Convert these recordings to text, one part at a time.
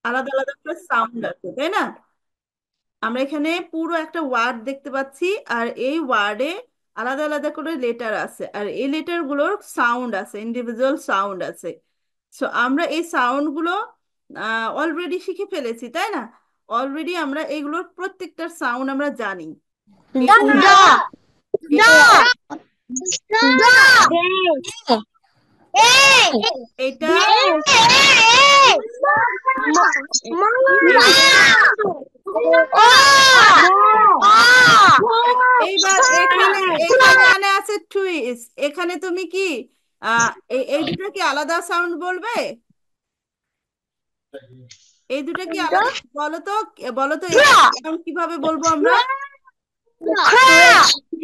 আলাদা আলাদা করে সাউন্ড আছে, তাই না? আমরা এখানে পুরো একটা ওয়ার্ড দেখতে পাচ্ছি, আর এই ওয়ার্ডে আলাদা আলাদা করে লেটার আছে, আর এই লেটার গুলোর সাউন্ড আছে, ইন্ডিভিজুয়াল সাউন্ড আছে। সো আমরা এই সাউন্ড গুলো অলরেডি শিখে ফেলেছি, তাই না? অলরেডি আমরা এইগুলোর প্রত্যেকটার সাউন্ড আমরা জানি। এটা The, এটা the, the, এটা এটা এইবার এখানে এখানে আছে টুইস। এখানে তুমি কি এই দুটো কি আলাদা সাউন্ড বলবে? এই দুটো কি আলাদা? বলো তো, বলো তো এই সাউন্ড কিভাবে বলবো আমরা?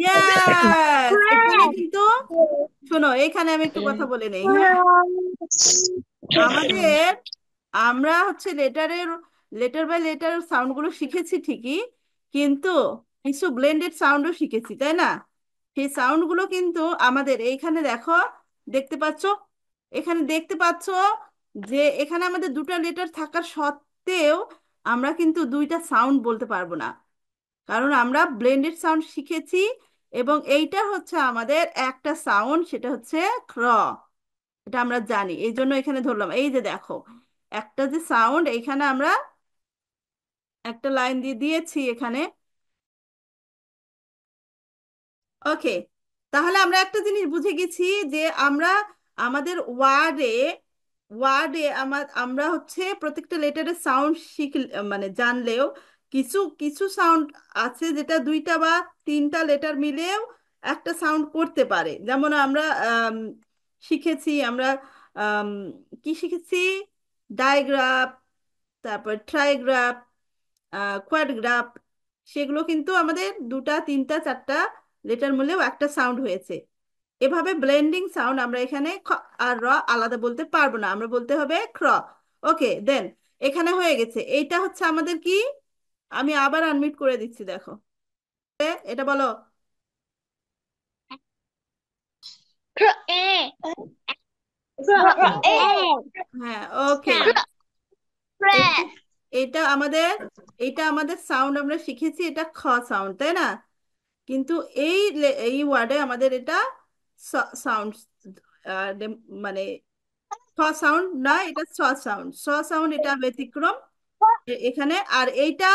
ইয়েস, এখানে কিন্তু শোনো, এখানে আমি একটু কথা বলে নেই, হ্যাঁ। আমাদের আমরা হচ্ছে লেটার বাই লেটার সাউন্ড গুলো শিখেছি ঠিকই, কিন্তু কিছু ব্লেন্ডেড সাউন্ডও শিখেছি, তাই না? সেই সাউন্ড গুলো কিন্তু আমাদের এইখানে দেখো, দেখতে পাচ্ছো? এখানে দেখতে পাচ্ছো যে এখানে আমাদের দুটো লেটার থাকার সত্ত্বেও আমরা কিন্তু দুইটা সাউন্ড বলতে পারবো না, কারণ আমরা ব্লেন্ডেড সাউন্ড শিখেছি। এবং এইটা হচ্ছে আমাদের একটা সাউন্ড, সেটা হচ্ছে ক্র। এটা আমরা জানি, এই জন্য এখানে ধরলাম। এই যে দেখো, একটা যে সাউন্ড, এখানে আমরা একটা লাইন দিয়ে দিয়েছি এখানে। ওকে, তাহলে আমরা একটা জিনিস বুঝে গেছি যে আমরা আমাদের ওয়ার্ডে আমরা হচ্ছে প্রত্যেকটা লেটারের সাউন্ড মানে জানলেও কিছু কিছু সাউন্ড আছে যেটা দুইটা বা তিনটা লেটার মিলেও একটা সাউন্ড করতে পারে। যেমন আমরা শিখেছি আমরা আম, কি শিখেছি? ডাইগ্রাফ, তারপর ট্রাইগ্রাফ, কোয়াডগ্রাফ। সেগুলো কিন্তু আমাদের দুটা তিনটা চারটা লেটার মিলেও একটা সাউন্ড হয়েছে। এভাবে ব্লেন্ডিং সাউন্ড আমরা এখানে আর র আলাদা বলতে পারবো না, আমরা বলতে হবে ক্র। ওকে, দেন এখানে হয়ে গেছে। এইটা হচ্ছে আমাদের কি? আমি আবার আনমিউট করে দিচ্ছি, দেখো। এটা বলো। হ্যাঁ, ওকে। এটা এটা আমাদের এটা আমাদের সাউন্ড আমরা শিখেছি, এটা খ সাউন্ড, তাই না? কিন্তু এই ওয়ার্ডে আমাদের এটা সাউন্ড, মানে ছ সাউন্ড না, এটা ছ সাউন্ড। ছ সাউন্ড, এটা ব্যতিক্রম এখানে। আর এইটা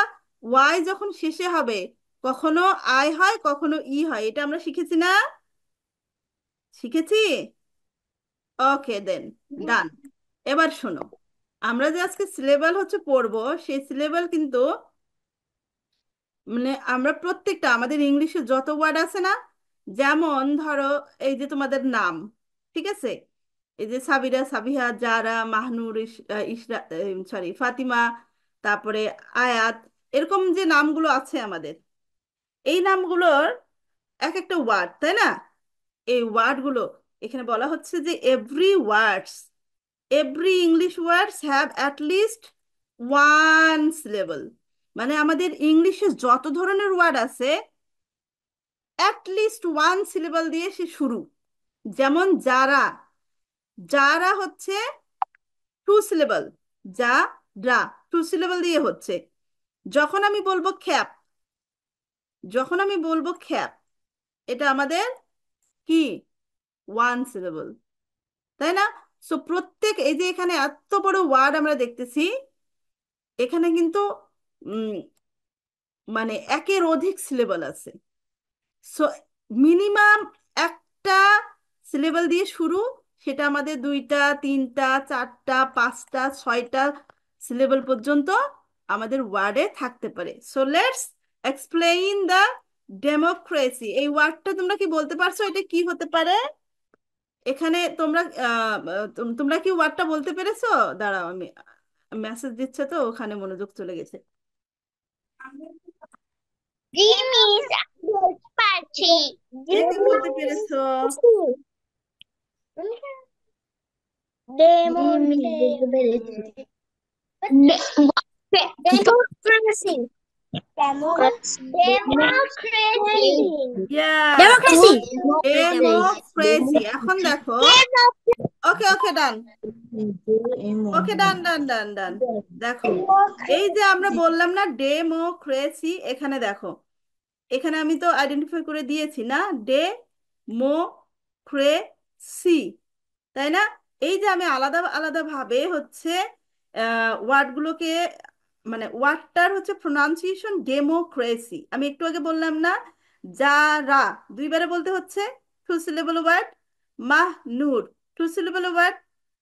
ওয়াই যখন শেষে হবে, কখনো আই হয়, কখনো ই হয়, এটা আমরা শিখেছি না? শিখেছি। ওকে, দেন ডান। এবার শোনো, আমরা যে আজকে সিলেবাল হচ্ছে পড়বো, সেই সিলেবাল কিন্তু মানে আমরা প্রত্যেকটা আমাদের ইংলিশে যত ওয়ার্ড আছে না, যেমন ধরো এই যে তোমাদের নাম, ঠিক আছে? এই যে সাবিরা, সাবিহা, জারা, মাহনুর, ইসরা, সরি, ফাতিমা, তারপরে আয়াত, এরকম যে নামগুলো আছে আমাদের, এই নামগুলোর এক একটা ওয়ার্ড, তাই না? এই ওয়ার্ডগুলো এখানে বলা হচ্ছে যে every English words have at least one syllable. মানে আমাদের ইংলিশে যত ধরনের ওয়ার্ড আছে, অ্যাট লিস্ট ওয়ান সিলেবল দিয়ে সে শুরু। যেমন যারা, যারা হচ্ছে টু সিলেবল, যা রা, টু সিলেবল দিয়ে হচ্ছে। যখন আমি বলবো খ্যাপ, যখন আমি বলবো খ্যাপ, এটা আমাদের কি? ওয়ান সিলেবল, তাই না? সো প্রত্যেক এই যে এখানে এত বড় ওয়ার্ড আমরা দেখতেছি, এখানে কিন্তু উম, মানে একের অধিক সিলেবল আছে। সো মিনিমাম একটা সিলেবল দিয়ে শুরু, সেটা আমাদের দুইটা, তিনটা, চারটা, পাঁচটা, ছয়টা সিলেবল পর্যন্ত আমাদের ওয়ার্ডে থাকতে পারে। So let's explain the democracy. এই ওয়ার্ডটা তোমরা কি বলতে পারছো এটা কি হতে পারে? এখানে তোমরা তোমরা কি ওয়ার্ডটা বলতে পেরেছো? দাঁড়াও, আমি মেসেজ দিচ্ছে তো, ওখানে মনোযোগ চলে গেছে। Jimmy's party. কে কে বলতে পেরেছো? Democracy. Democracy. Democracy. Yes, democracy. Democracy. এখন দেখো, ওকে ওকে ডান, ওকে ডান ডান ডান ডান। দেখো, এই যে আমরা বললাম না ডেমোক্রেসি, এখানে দেখো, এখানে আমি তো আইডেন্টিফাই করে দিয়েছি না, ডে মো ক্রে সি, তাই না? এই যে আমি আলাদা আলাদা ভাবে হচ্ছে ওয়ার্ডগুলোকে, মানে ওয়ার্ডটার হচ্ছে প্রোনাউন্সিয়েশন ডেমোক্রেসি। আমি একটু আগে বললাম না, যারা, দুইবারে বলতে হচ্ছে, টু সিলেবল ওয়ার্ড, মাহ নূর, টু সিলেবল ওয়ার্ড,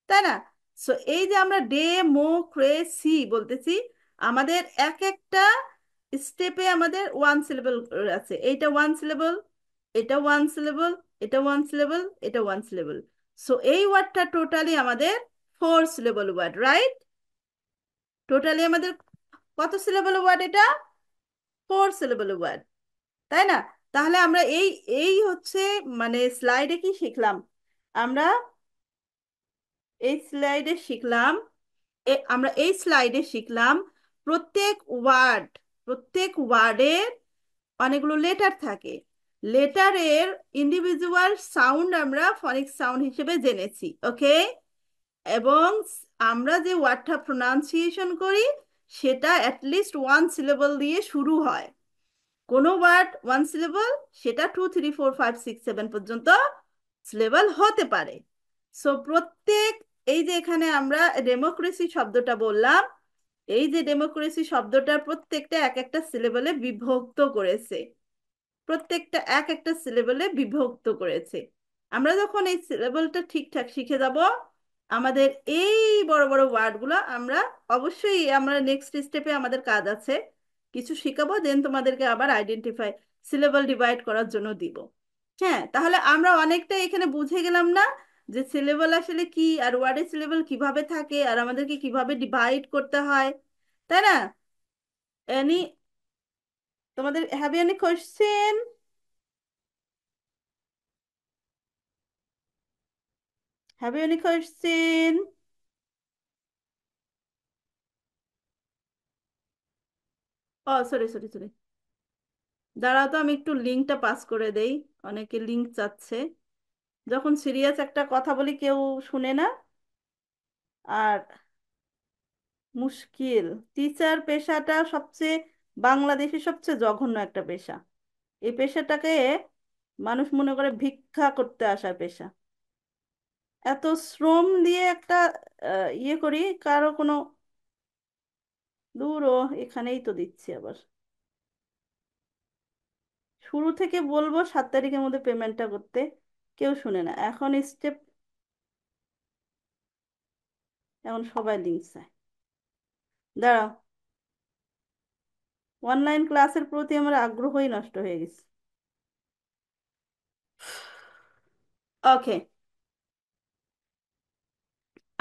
তাই না? সো এই যে আমরা ডেমোক্রেসি বলতেছি, আমাদের এক একটা স্টেপে আমাদের ওয়ান সিলেবল আছে। এইটা ওয়ান সিলেবল, এটা ওয়ান সিলেবল, এটা ওয়ান সিলেবল, এটা ওয়ান সিলেবল। সো এই ওয়ার্ডটা টোটালি আমাদের four syllable word, right? Totally আমাদের কত সিলেবল ওয়ার্ড এটা? ফোর সিলেবল ওয়ার্ড, তাই না? তাহলে আমরা এই এই হচ্ছে, মানে স্লাইডে কি শিখলাম আমরা? এই স্লাইডে শিখলাম, আমরা এই স্লাইডে শিখলাম প্রত্যেক ওয়ার্ড, প্রত্যেক ওয়ার্ডের অনেকগুলো লেটার থাকে। লেটারের ইন্ডিভিজুয়াল সাউন্ড আমরা ফনিক সাউন্ড হিসেবে জেনেছি, ওকে? এবং আমরা যে ওয়ার্ডটা প্রোনাউন্সিয়েশন করি সেটা অ্যাটলিস্ট ওয়ান সিলেবল দিয়ে শুরু হয়। কোনো ওয়ার্ড ওয়ান সিলেবল, সেটা 2 3 4 5 6 7 পর্যন্ত সিলেবল হতে পারে। সো প্রত্যেক, এই যে এখানে আমরা ডেমোক্রেসি শব্দটা বললাম, এই যে ডেমোক্রেসি শব্দটা প্রত্যেকটা এক একটা সিলেবলে বিভক্ত করেছে, প্রত্যেকটা এক একটা সিলেবলে বিভক্ত করেছে। আমরা যখন এই সিলেবলটা ঠিকঠাক শিখে যাব, আমাদের এই বড় বড় ওয়ার্ডগুলো আমরা, অবশ্যই আমরা নেক্সট স্টেপে আমাদের কাজ আছে, কিছু শিখাবো, দেন তোমাদেরকে আবার আইডেন্টিফাই, সিলেবল ডিভাইড করার জন্য দিব। হ্যাঁ, তাহলে আমরা অনেকটা এখানে বুঝে গেলাম না, যে সিলেবল আসলে কি, আর ওয়ার্ডের সিলেবল কিভাবে থাকে, আর আমাদেরকে কিভাবে ডিভাইড করতে হয়, তাই না? এনি, তোমাদের have any question? Have any question? Oh sorry sorry sorry, দাঁড়াও তো, আমি একটু লিঙ্কটা পাস করে দেই, অনেকে লিঙ্ক চাচ্ছে। যখন সিরিয়াস একটা কথা বলি কেউ শুনে না, আর মুশকিল। টিচার পেশাটা সবচেয়ে, বাংলাদেশের সবচেয়ে জঘন্য একটা পেশা। এই পেশাটাকে মানুষ মনে করে ভিক্ষা করতে আসার পেশা। এত শ্রম দিয়ে একটা ইয়ে করি, কারো কোনো, দূর, ও এখানেই তো দিচ্ছি আবার। শুরু থেকে বলবো 7 তারিখের মধ্যে পেমেন্টটা করতে, কেউ শুনে না। এখন স্টেপ, এখন সবাই লিঙ্ক চায়। দাঁড়াও, অনলাইন ক্লাসের প্রতি আমার আগ্রহই নষ্ট হয়ে গেছে। ওকে,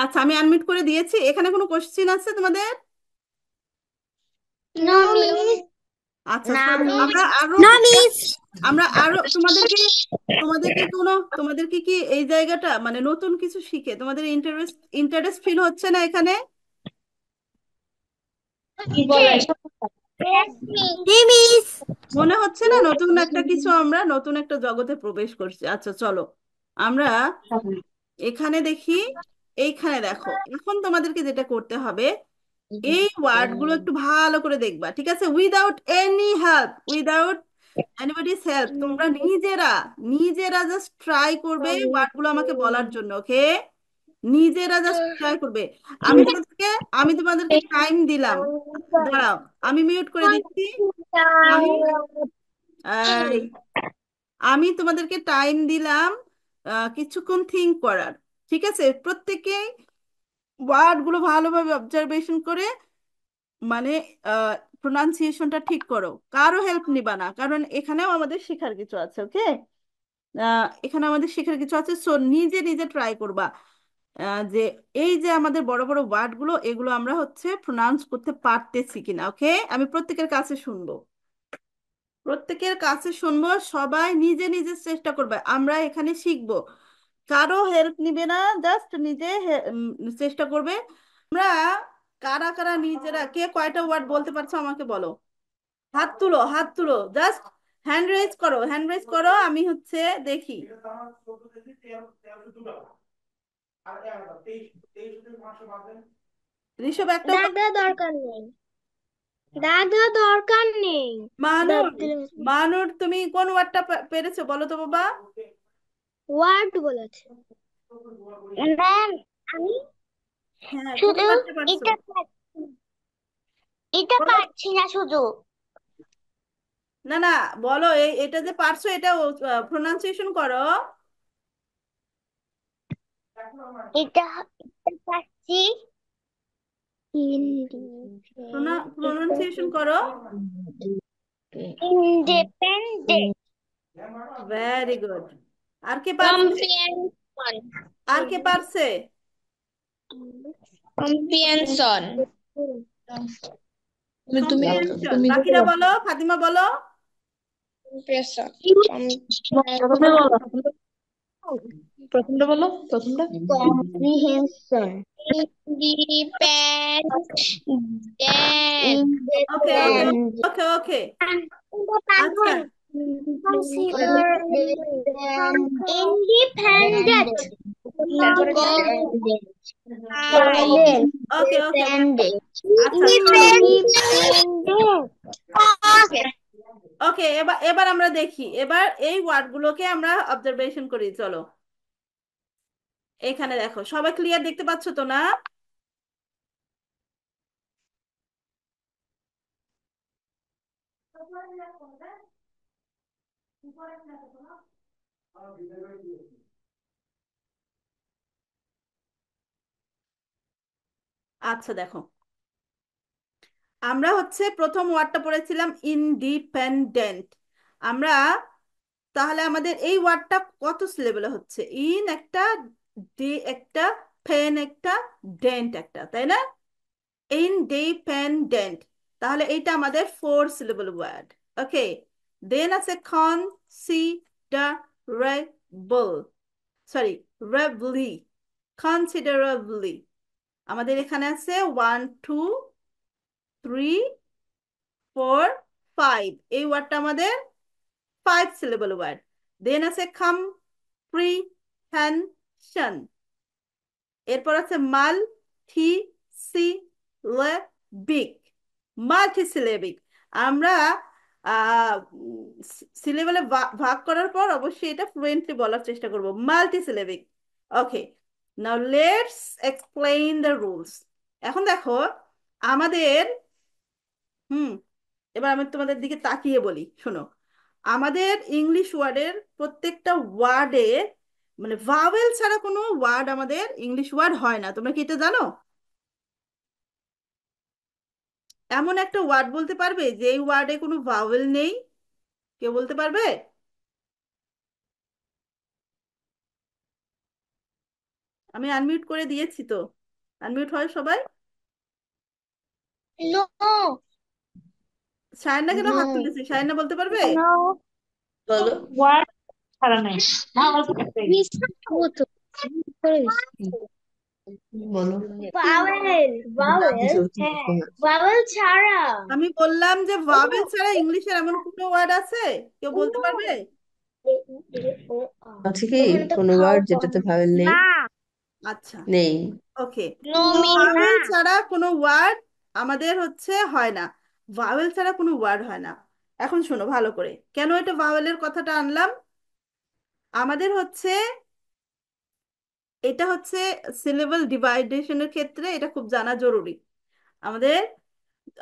আচ্ছা, আমি আনমিউট করে দিয়েছি। এখানে কোনো কোশ্চিন আছে তোমাদের? No, miss. আচ্ছা, না, so miss. আমরা আরো, নো মিস। আমরা আরো তোমাদেরকে, তোমাদেরকে কোনো, তোমাদেরকে কি এই জায়গাটা, মানে নতুন কিছু শিখে তোমাদের ইন্টারেস্ট ইন্টারেস্ট ফিল হচ্ছে না এখানে? Yes, miss. জি মিস। মনে হচ্ছে না নতুন একটা কিছু, আমরা নতুন একটা জগতে প্রবেশ করছি? আচ্ছা চলো, আমরা এখানে দেখি, এইখানে দেখো, এখন তোমাদেরকে যেটা করতে হবে, এই ওয়ার্ডগুলো একটু ভালো করে দেখবা, ঠিক আছে? Without any help, without anybody's help, তোমরা নিজেরা, নিজেরা জাস্ট ট্রাই করবে ওয়ার্ডগুলো আমাকে বলার জন্য, ওকে? নিজেরা জাস্ট ট্রাই করবে। আমি তোমাদেরকে, আমি তোমাদেরকে টাইম দিলাম। দাঁড়াও, আমি মিউট করে দিচ্ছি। আমি এই, আমি তোমাদেরকে টাইম দিলাম কিছুক্ষণ থিঙ্ক করার, ঠিক আছে? প্রত্যেকে ওয়ার্ডগুলো ভালোভাবে অবজারভেশন করে, মানে প্রোনাউন্সিয়েশনটা ঠিক করো, কারো হেল্প নিবা না, কারণ এখানেও আমাদের শেখার কিছু আছে, ওকে? এখানে আমাদের শেখার কিছু আছে, সো নিজে নিজে ট্রাই করবা, যে এই যে আমাদের বড় বড় ওয়ার্ডগুলো, এগুলো আমরা হচ্ছে প্রোনাউন্স করতে পারতেছি কিনা, ওকে? আমি প্রত্যেকের কাছে শুনবো, প্রত্যেকের কাছে শুনবো, সবাই নিজে নিজে চেষ্টা করবে, আমরা এখানে শিখবো, কারো হেল্প নিবে না, জাস্ট নিজে চেষ্টা করবে। আমরা কারা কারা নিজেরা, কে কয়টা ওয়ার্ড বলতে পারছো আমাকে বলো। হাত তুলো, হাত তুলো, জাস্ট হ্যান্ড রেজ করো, হ্যান্ড রেজ করো, আমি হচ্ছে দেখি। ঋষভ একটা দাগ দেওয়ার দরকার নেই, দাগ দেওয়ার দরকার নেই। দাগ মানুর, দিলে মানুর তুমি কোন ওয়ার্ডটা পেরেছো বলো তো বাবা। ওয়ার্ড বলেছে ম্যাম। আমি হ্যাঁ, কোন শুধু ওয়ার্ডটা পারছো? এটা এটা বলো। পারছি না শুধু। না না, বলো এই এটা যে পারছো এটা প্রোনাউন্সিয়েশন করো। এটা এটা পারছি। প্রোনাউন্সিয়েশন করো। ইন্ডিপেন্ডেন্ট। Very good. আর কে পারছে? কম্পিয়ানসন। আর কে পারছে? কম্পিয়ানসন। তুমি তুমি কম্প্রিহেনশন। তুমি বাকিরা বলো, ফাতিমা বলো। কম্প্রেসর। প্রথমে বলো, প্রথমটা বলো, প্রথমটা। কম্প্রিহেনশন। ইন্ডিপেন্ডেন্ট। ওকে ওকে ইন্ডিপেন্ডেন্ট। ওকে ওকে। আচ্ছা, ইন্ডিপেন্ডেন্ট। ওকে ওকে ওকে। আচ্ছা ইন্ডিপেন্ডেন্ট। ওকে, এবার এবার আমরা দেখি, এবার এই ওয়ার্ডগুলোকে আমরা অবজারভেশন করি, চলো। এখানে দেখো, সবাই ক্লিয়ার দেখতে পাচ্ছ তো না? আচ্ছা দেখো, আমরা হচ্ছে প্রথম ওয়ার্ডটা পড়েছিলাম ইনডিপেন্ডেন্ট। আমরা তাহলে আমাদের এই ওয়ার্ডটা কত সিলেবলে হচ্ছে? ইন একটা, ডি একটা, পেন একটা, ডেন্ট একটা, তাই না? ইনডিপেন্ডেন্ট। তাহলে এইটা আমাদের ফোর সিলেবল ওয়ার্ড। ওকে, দেন আছে কনসিডারেবল, সরি, রেবলি, কনসিডারেবলি। আমাদের এখানে আছে 1 2 3 4 5, এই ওয়ার্ডটা আমাদের ফাইভ সিলেবল ওয়ার্ড। দেন আছে কম্প্রিহেনশন, এরপর আছে মাল্টিসিলেবিক, মাল্টিসিলেবিক। আমরা সিলেবেলে ভাগ করার পর অবশ্যই এটা ফ্লুয়েন্টলি বলার চেষ্টা করব, multisyllabic. Okay, now let's explain the rules. এখন দেখো আমাদের, হুম, এবার আমি তোমাদের দিকে তাকিয়ে বলি, শোনো। আমাদের ইংলিশ ওয়ার্ডের প্রত্যেকটা ওয়ার্ডে, মানে ভাওয়েল ছাড়া কোনো ওয়ার্ড আমাদের ইংলিশ ওয়ার্ড হয় না, তোমরা কি এটা জানো? এমন একটা ওয়ার্ড বলতে পারবে যে এই ওয়ার্ডে কোনো ভাওয়েল নেই? কেউ বলতে পারবে? আমি আনমিউট করে দিয়েছি তো, আনমিউট হয় সবাই। নো। সায়না কেন নো। হাত তুলেছে? সায়না বলতে পারবে? নো। বলো, ওয়ার্ড ছাড়া নাই। বলো। ভাওয়েল। ভাওয়েল। হ্যাঁ, ভাওয়েল ছাড়া। আমি বললাম যে ভাওয়েল ছাড়া ইংলিশের এমন কোনো ওয়ার্ড আছে? কেউ বলতে পারবে? আছে কি ওখানে তো কোনো খাও ওয়ার্ড কম। যেটাতে ভাওয়েল নেই? না। আচ্ছা, নেই। ওকে। নো মিন না। ভাওয়েল ছাড়া কোনো ওয়ার্ড আমাদের হচ্ছে হয় না, ভাওয়েল ছাড়া কোনো ওয়ার্ড হয় না। এখন শোনো ভালো করে, কেন এটা ভাওয়েলের কথাটা আনলাম। আমাদের হচ্ছে, এটা হচ্ছে সিলেবল ডিভাইডেশনের ক্ষেত্রে এটা খুব জানা জরুরি আমাদের।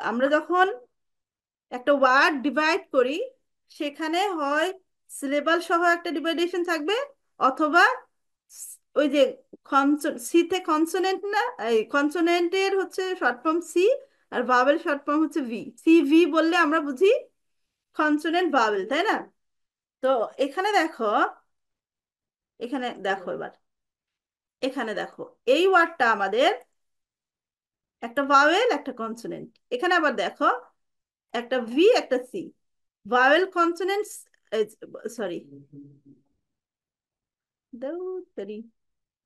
আমরা যখন একটা ওয়ার্ড ডিভাইড করি, সেখানে হয় সিলেবল সহ একটা ডিভাইডেশন থাকবে, অথবা ওই যে সিতে কনসোনেন্ট, না এই কনসোনেন্টের হচ্ছে শর্ট ফর্ম সি, আর ভাওয়েল শর্ট ফর্ম হচ্ছে ভি। সি ভি বললে আমরা বুঝি কনসোনেন্ট ভাওয়েল, তাই না? তো এখানে দেখো, এখানে দেখো এবার, এখানে দেখো, এই ওয়ার্ডটা আমাদের একটা ভাওয়েল একটা কনসোনেন্ট। এখানে আবার দেখো একটা ভি একটা সি, ভাওয়েল কনসোনেন্টস, সরি,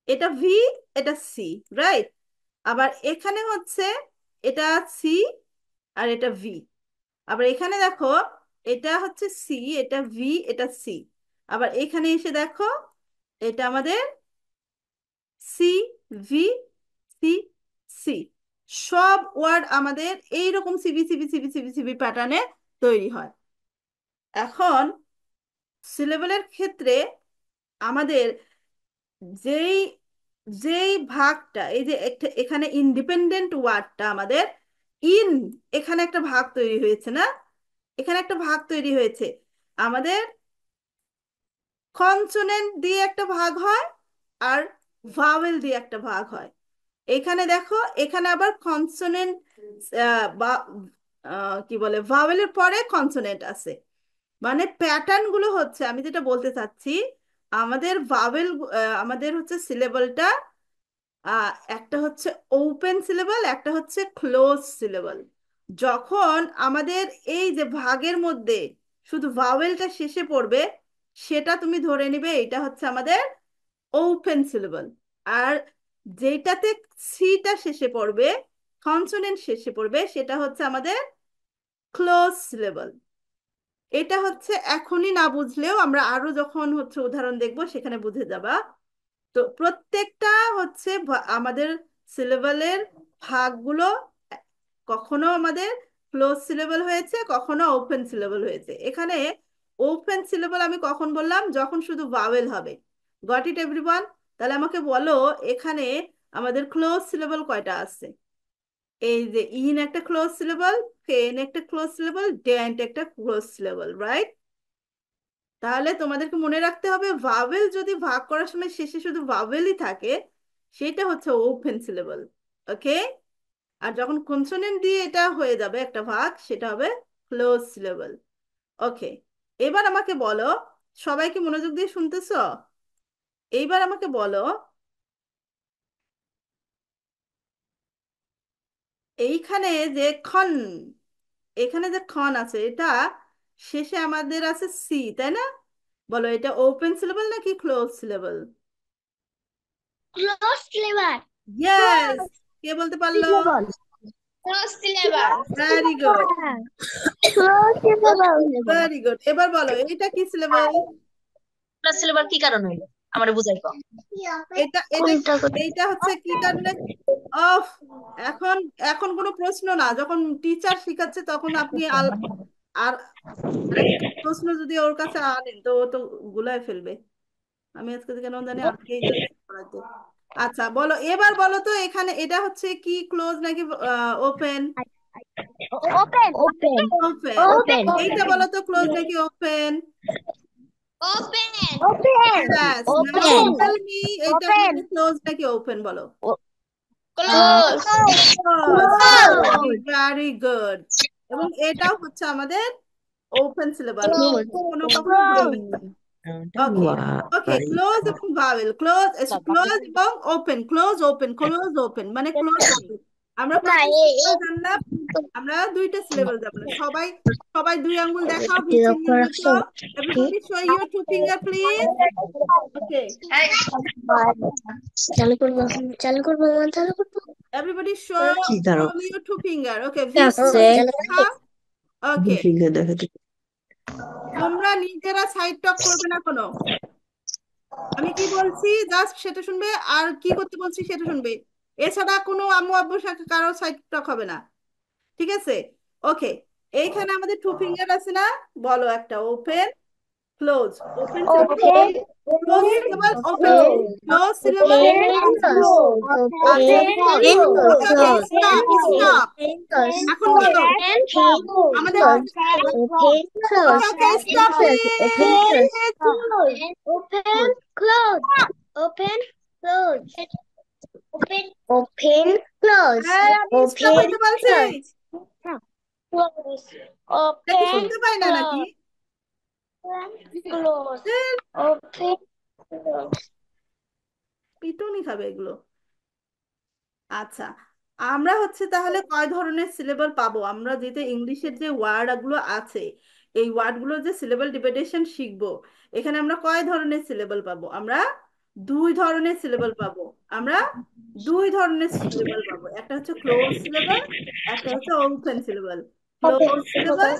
এটা ভি, এটা সি, রাইট? আবার এখানে হচ্ছে এটা সি আর এটা ভি। আবার এখানে দেখো, এটা হচ্ছে সি, এটা ভি, এটা সি। আবার এখানে এসে দেখো, এটা আমাদের সি, ভি, সি, সি। সব ওয়ার্ড আমাদের এইরকম C V C V C V C V C V প্যাটার্নে তৈরি হয়। এখন সিলেবলের ক্ষেত্রে আমাদের যেই যেই ভাগটা, এই যে এখানে ইন্ডিপেন্ডেন্ট ওয়ার্ডটা আমাদের ইন, এখানে একটা ভাগ তৈরি হয়েছে না, এখানে একটা ভাগ তৈরি হয়েছে। আমাদের কনসোনেন্ট দিয়ে একটা ভাগ হয়, আর ভাওয়েল দিয়ে একটা ভাগ হয়। এখানে দেখো, এখানে আবার কনসোনেন্ট বা কি বলে, ভাওয়েলের পরে কনসোনেন্ট আছে। মানে প্যাটার্ন গুলো হচ্ছে, আমি যেটা বলতে চাচ্ছি, আমাদের ভাওয়েল, আমাদের হচ্ছে সিলেবলটা, একটা হচ্ছে ওপেন সিলেবল, একটা হচ্ছে ক্লোজ সিলেবল। যখন আমাদের এই যে ভাগের মধ্যে শুধু ভাওয়েলটা শেষে পড়বে, সেটা তুমি ধরে নিবে এটা হচ্ছে আমাদের ওপেন সিলেবল। আর যেটাতে সিটা শেষে পড়বে, কনসোনেন্ট শেষে পড়বে, সেটা হচ্ছে আমাদের ক্লোজ সিলেবল। এটা হচ্ছে এখনই না বুঝলেও আমরা আরো যখন হচ্ছে উদাহরণ দেখবো সেখানে বুঝে যাবা। তো প্রত্যেকটা হচ্ছে আমাদের সিলেবালের ভাগগুলো কখনো আমাদের ক্লোজ সিলেবল হয়েছে, কখনো ওপেন সিলেবল হয়েছে। এখানে ওপেন সিলেবল আমি কখন বললাম, যখন শুধু ভাওয়েল হবে। Got it everyone? তাহলে আমাকে বলো, এখানে আমাদের ক্লোজ সিলেবল কয়টা আছে? এই যে ইন একটা ক্লোজ সিলেবল, কেন একটা ক্লোজ সিলেবল, ডেন্ট একটা ক্লোজ সিলেবল, রাইট? তাহলে তোমাদেরকে মনে রাখতে হবে, ভাওয়েল যদি ভাগ করার সময় শেষে শুধু ভাওয়েলই থাকে, সেটা হচ্ছে ওপেন সিলেবল। ওকে? আর যখন কনসোনেন্ট দিয়ে এটা হয়ে যাবে একটা ভাগ, সেটা হবে ক্লোজ সিলেবল। ওকে, এবার আমাকে বলো, সবাই কি মনোযোগ দিয়ে শুনতেছো? এইবার আমাকে বলো, এইখানে যে খন, এখানে যে খন আছে, এটা শেষে আমাদের আছে সি, তাই না? বলো, এটা ওপেন সিলেবল নাকি close syllable? Close syllabus. Yes. কে বলতে পারলো? Close syllabus. Very good, close syllabus. Very good. এবার বলো, এটা কি সিলেবল? প্লাস সিলেবার কি কারণ হইলো আমারে বুঝাই কম। এটা এটা কোনটা এইটা হচ্ছে কি কারণে অফ? এখন এখন কোনো প্রশ্ন না, যখন টিচার শিখাচ্ছে তখন আপনি আর আরেকটা প্রশ্ন যদি ওর কাছে আনেন, তো ও তো গুলায় ফেলবে। আমি আজকে কেন জানি আটকেই যাচ্ছি পড়াতে। আচ্ছা বলো, এবার বলো তো, এখানে এটা হচ্ছে কি, ক্লোজ নাকি open? Open. Open. Open. Open. এইটা বলো তো, ক্লোজ নাকি ওপেন? ওপেন। ওপেন। ব্যাস, নাও ওপেন। টেল মি, এইটা ওপেন। আমাদের ক্লোজ নাকি ওপেন, বলো। Close. Close. Close. Very very good. এবং এটাও হচ্ছে আমাদের ওপেন সিলেবাস, কখনো কখনো ক্লোজ। ব্রেক। ওকে, ওকে, ক্লোজ এবং ভাওয়েল, ক্লোজ, ক্লোজ এবং open, close open, close open, মানে ক্লোজ ওপেন। আমরা না কয়টা এ সিলেবাস জানলাম? আমরা দুইটা সিলেবাস জানলাম। সবাই সবাই দুই আঙ্গুল দেখাও, বিচ্ছিন্ন মতো। Everybody show your two finger please. Okay, চালু করবো, চালু করবো, চালু করবো। এভরিবডি শো কি দাঁড়াও your two finger. Okay, V আছে। চালু করবি? ওকে, ফিঙ্গার দেখাতে তোমরা নিজেরা সাইড টক করবে না কোনো। আমি কি বলছি জাস্ট সেটা শুনবে, আর কি করতে বলছি সেটা শুনবে। এছাড়া কোনো আম্মু আব্বুর সাথে কারো সাইড টক হবে না, ঠিক আছে? ওকে, এইখানে আমাদের টু ফিঙ্গার আছে না? বলো একটা, open, close. Open syllable, open. Close syllable, open syllable, close. Close syllable, open. Open syllable. Close. আচ্ছা, ওপেন। ক্লোজ। ওকে ওকে, ক্লোজ। Stop stop. এখন বলো, ওপেন। আমাদের, close. Open. Close. Okay okay, stop open. Please. Close. Open. Close. Open. Close. Open. Open. Close. হ্যাঁ, আমি stop open. হইতে বলছি। Close. Close. নাকি open. শুনতে পাই না নাকি? ক্লোজ। ক্লোজ। ধ্যার, ওপেন। ক্লোজ। পিটুনি খাবে এগুলো। আচ্ছা, আমরা হচ্ছে তাহলে কয় ধরনের সিলেবল পাবো? আমরা যেটা ইংলিশের যে ওয়ার্ড গুলো আছে, এই ওয়ার্ডগুলো যে সিলেবল ডিভিডেশন শিখবো, এখানে আমরা কয় ধরনের সিলেবল পাবো? আমরা দুই ধরনের সিলেবল পাবো। আমরা দুই ধরনের সিলেবল পাবো, একটা হচ্ছে ক্লোজ সিলেবল, একটা হচ্ছে open syllable. Close syllable,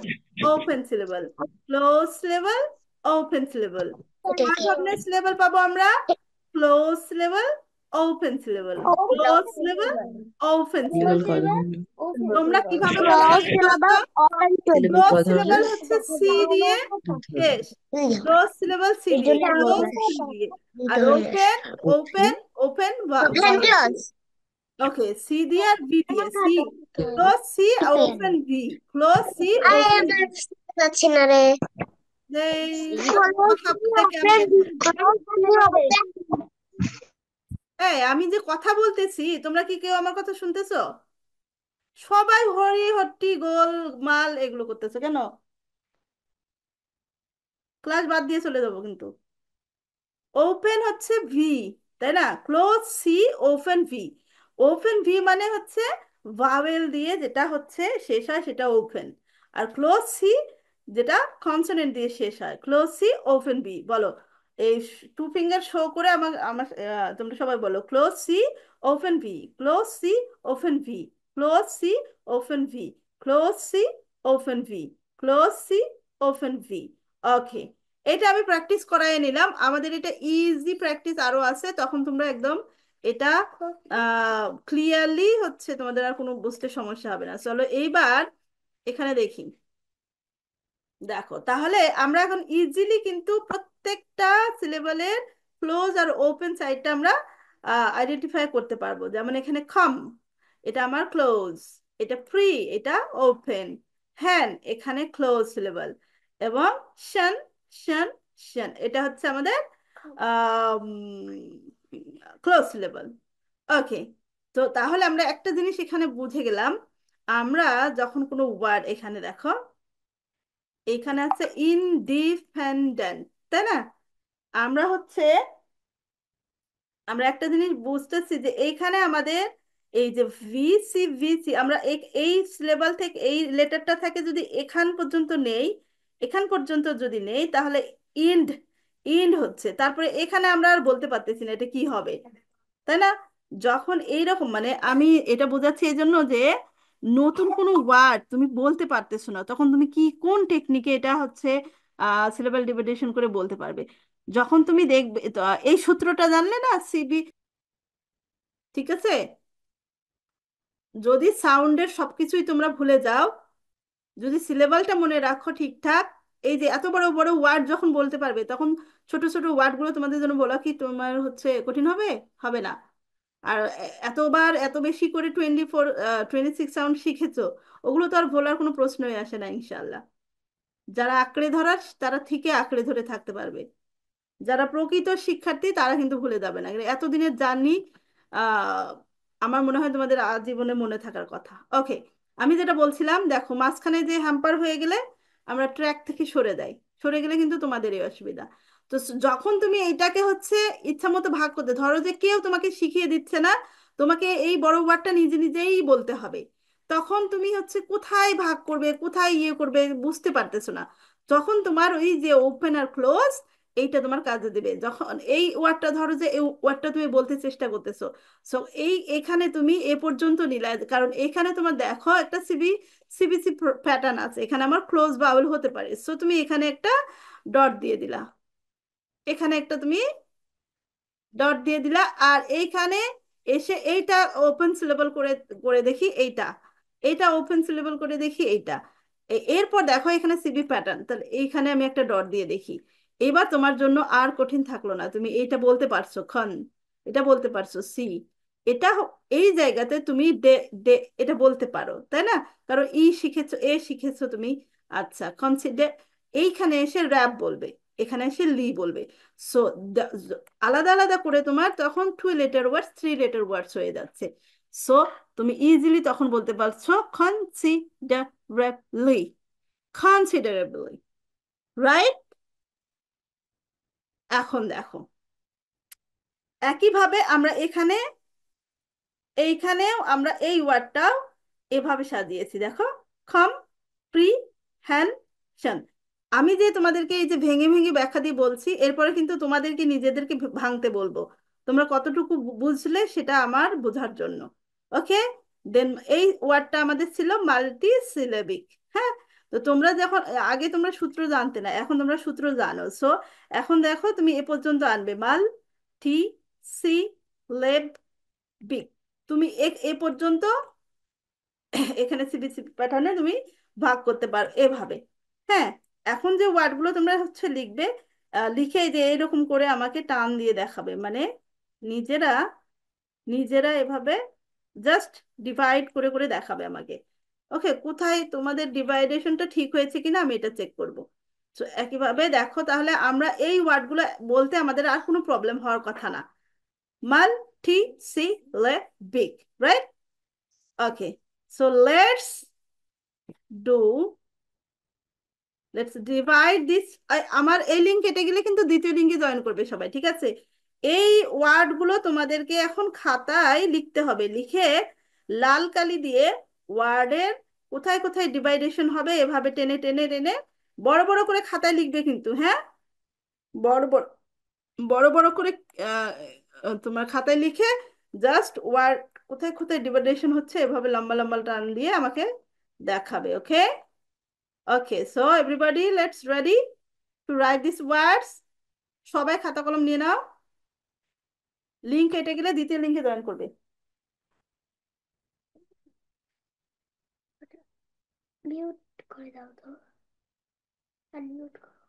open syllable, close syllable, open syllable. কয় ধরনের সিলেবল পাবো আমরা? Close syllable, open syllable, close syllable, open syllable. তোমরা কিভাবে বলো দেখি তো? সিলেবাস ক্লোজ কয় সিলেবল ধরনের? হচ্ছে সি দিয়ে আচ্ছা। শেষ, ক্লোজ সিলেবল সি দিয়ে, ক্লোজ সি দিয়ে, আর open, okay. Open, open vowel দিয়ে। ওকে, সি দিয়ে আর ভি দিয়ে, C close C, open V, close C, open V. যাচ্ছি না রে। এই কথা বলতে কেমন? এই আমি যে কথা বলতেছি, তোমরা কি কেউ আমার কথা শুনতেছো? সবাই হরি হট্টি গোল মাল এগুলো করতেছো কেন? ক্লাস বাদ দিয়ে চলে যাবো কিন্তু। ওপেন হচ্ছে ভি, তাই না? Close C, open V. Open V মানে হচ্ছে ভাওয়েল দিয়ে যেটা হচ্ছে শেষ হয় সেটা ওপেন, আর ক্লোজ সি যেটা কনসোনেন্ট দিয়ে শেষ হয়, ক্লোজ সি, ওপেন ভি। বলো, এই টু ফিঙ্গার শো করে আমার আমার তোমরা সবাই বলো, close C, open V, close C, open V, close C, open V, close C, open V, close C, open V. Okay, এটা আমি প্র্যাকটিস করাই নিলাম। আমাদের এটা ইজি প্র্যাকটিস আরো আছে, তখন তোমরা একদম এটা ক্লিয়ারলি হচ্ছে, তোমাদের আর কোনো বুঝতে সমস্যা হবে না। চলো এইবার এখানে দেখি। দেখো তাহলে আমরা এখন ইজিলি কিন্তু প্রত্যেকটা সিলেবলের ক্লোজ আর ওপেন সাইডটা আমরা আইডেন্টিফাই করতে পারবো। যেমন এখানে খাম, এটা আমার ক্লোজ, এটা ফ্রি, এটা ওপেন, হ্যান এখানে ক্লোজ সিলেবল, এবং শান, শান, শান এটা হচ্ছে আমাদের ক্লোজ সিলেবল। ওকে, তো তাহলে আমরা একটা জিনিস এখানে বুঝে গেলাম। আমরা যখন কোনো ওয়ার্ড, এখানে দেখো এখানে আছে ইনডিপেন্ডেন্ট, তাই না? আমরা হচ্ছে আমরা একটা জিনিস বুঝতেছি যে এইখানে আমাদের এই যে ভিসি, ভিসি আমরা এই সিলেবাল থেকে এই লেটারটা থেকে যদি এখান পর্যন্ত নেই, এখান পর্যন্ত যদি নেই, তাহলে ইন্ড, ইন্ড হচ্ছে, তারপরে এখানে আমরা আর বলতে পারতেছি না এটা কি হবে, তাই না? যখন এইরকম, মানে আমি এটা বোঝাচ্ছি এই জন্য যে নতুন কোনো ওয়ার্ড তুমি বলতে পারতেছো না, তখন তুমি কি কোন টেকনিকে এটা হচ্ছে সিলেবাল ডিভাইডেশন করে বলতে পারবে? যখন তুমি দেখবে তো, এই সূত্রটা জানলে না, সিবি, ঠিক আছে? যদি সাউন্ডের সবকিছুই তোমরা ভুলে যাও, যদি সিলেবালটা মনে রাখো ঠিকঠাক, এই যে এত বড় বড় ওয়ার্ড যখন বলতে পারবে, তখন ছোট ছোট ওয়ার্ডগুলো তোমাদের জন্য বলা কি তোমার হচ্ছে কঠিন হবে? হবে না। আর এতবার এত বেশি করে 26 সাউন্ড শিখেছো, ওগুলো তো আর ভোলার কোনো প্রশ্নই আসে না ইনশাল্লাহ। যারা আঁকড়ে ধরার তারা ঠিকই আঁকড়ে ধরে থাকতে পারবে, যারা প্রকৃত শিক্ষার্থী তারা কিন্তু ভুলে যাবে না। এতদিনের জার্নি আমার মনে হয় তোমাদের আজীবনে মনে থাকার কথা। ওকে, আমি যেটা বলছিলাম, দেখো মাঝখানে যে হ্যাম্পার হয়ে গেলে আমরা ট্র্যাক থেকে সরে যাই, সরে গেলে কিন্তু তোমাদেরই অসুবিধা। তো যখন তুমি এইটাকে হচ্ছে ইচ্ছা মতো ভাগ করতে, ধরো যে কেউ তোমাকে শিখিয়ে দিচ্ছে না, তোমাকে এই বড় ওয়ার্ডটা নিজে নিজেই বলতে হবে, তখন তুমি হচ্ছে কোথায় ভাগ করবে, কোথায় ইয়ে করবে বুঝতে পারতেছো না, তখন তোমার ওই যে ওপেন আর ক্লোজ এইটা তোমার কাজে দিবে। যখন এই ওয়ার্ডটা, ধরো যে এই ওয়ার্ডটা তুমি বলতে চেষ্টা করতেছো, সো এখানে তুমি এ পর্যন্ত নিলে, কারণ এখানে তোমার দেখো একটা সিবিসি প্যাটার্ন আছে, এখানে আমার ক্লোজ বাউল হতে পারে, সো তুমি এখানে একটা ডট দিয়ে দিলা, এখানে একটা তুমি ডট দিয়ে দিলা, আর এইখানে এসে এইটা ওপেন সিলেবল করে করে দেখি, এইটা এইটা ওপেন সিলেবল করে দেখি, এইটা এরপর দেখো এখানে সিবি প্যাটার্ন, তাহলে এইখানে আমি একটা ডট দিয়ে দেখি। এবার তোমার জন্য আর কঠিন থাকলো না, তুমি এইটা বলতে পারছো খন, এটা বলতে পারছো সি, এটা এই জায়গাতে তুমি ডে, ডে এটা বলতে পারো, তাই না? কারণ ই শিখেছো, এ শিখেছো তুমি। আচ্ছা, কনসিডার, এইখানে এসে র্যাপ বলবে, এখানে এসে লি বলবে। সো আলাদা আলাদা করে তোমার তখন 2 লেটার ওয়ার্ডস, 3 লেটার ওয়ার্ডস হয়ে যাচ্ছে। সো তুমি ইজিলি তখন বলতে পারছো কনসিডারেবলি, কনসিডারেবলি, রাইট? এখন দেখো একইভাবে আমরা এখানে, এইখানেও আমরা এই ওয়ার্ডটাও এভাবে সাজিয়েছি, দেখো কম, প্রি, হ্যান, শান। আমি যে তোমাদেরকে এই যে ভেঙে ভেঙে ব্যাখ্যা দিয়ে বলছি, এরপরে কিন্তু তোমাদেরকে নিজেদেরকে ভাঙতে বলবো, তোমরা কতটুকু বুঝলে সেটা আমার বোঝার জন্য। ওকে, দেন এই ওয়ার্ডটা আমাদের ছিল মাল্টি সিলেবিক, হ্যাঁ, তো তোমরা যখন আগে তোমরা সূত্র জানতে না, এখন তোমরা সূত্র জানো। সো এখন দেখো তুমি এ পর্যন্ত আনবে মাল, টি, সি, লেব, বিগ। তুমি এ পর্যন্ত এখানে সিবিসি প্যাটার্নে তুমি ভাগ করতে পারো এভাবে। হ্যাঁ, এখন যে ওয়ার্ডগুলো তোমরা হচ্ছে লিখবে, লিখে এই যে এরকম করে আমাকে টান দিয়ে দেখাবে, মানে নিজেরা নিজেরা এভাবে জাস্ট ডিভাইড করে করে দেখাবে আমাকে। ওকে, কোথায় তোমাদের ডিভাইডেশনটা ঠিক হয়েছে কিনা আমি এটা চেক করব। তো একইভাবে দেখো, তাহলে আমরা এই ওয়ার্ডগুলো বলতে আমাদের আর কোনো প্রবলেম হওয়ার কথা না। মাল, টি, সি, লে, big, right? Okay, so do let's divide this. আমার এই লিঙ্ক কেটে গেলে কিন্তু দ্বিতীয় লিঙ্কে জয়েন করবে সবাই, ঠিক আছে? এই ওয়ার্ডগুলো তোমাদেরকে এখন খাতায় লিখতে হবে, লিখে লাল কালি দিয়ে ওয়ার্ডের কোথায় কোথায় ডিভাইডেশন হবে এভাবে টেনে টেনে টেনে বড় বড় করে খাতায় লিখবে কিন্তু, হ্যাঁ? বড় বড় বড় বড় করে আহ, তোমার খাতায় লিখে জাস্ট ওয়ার্ড কোথায় কোথায় ডিভাইডেশন হচ্ছে এভাবে লম্বা লম্বা টান দিয়ে আমাকে দেখাবে। Okay, okay, so everybody let's ready to write this words. সবাই খাতা কলম নিয়ে নাও, লিঙ্ক কেটে গেলে দ্বিতীয় লিঙ্কে জয়েন করবে। মিউট করে দাও তো, আনমিউট করো।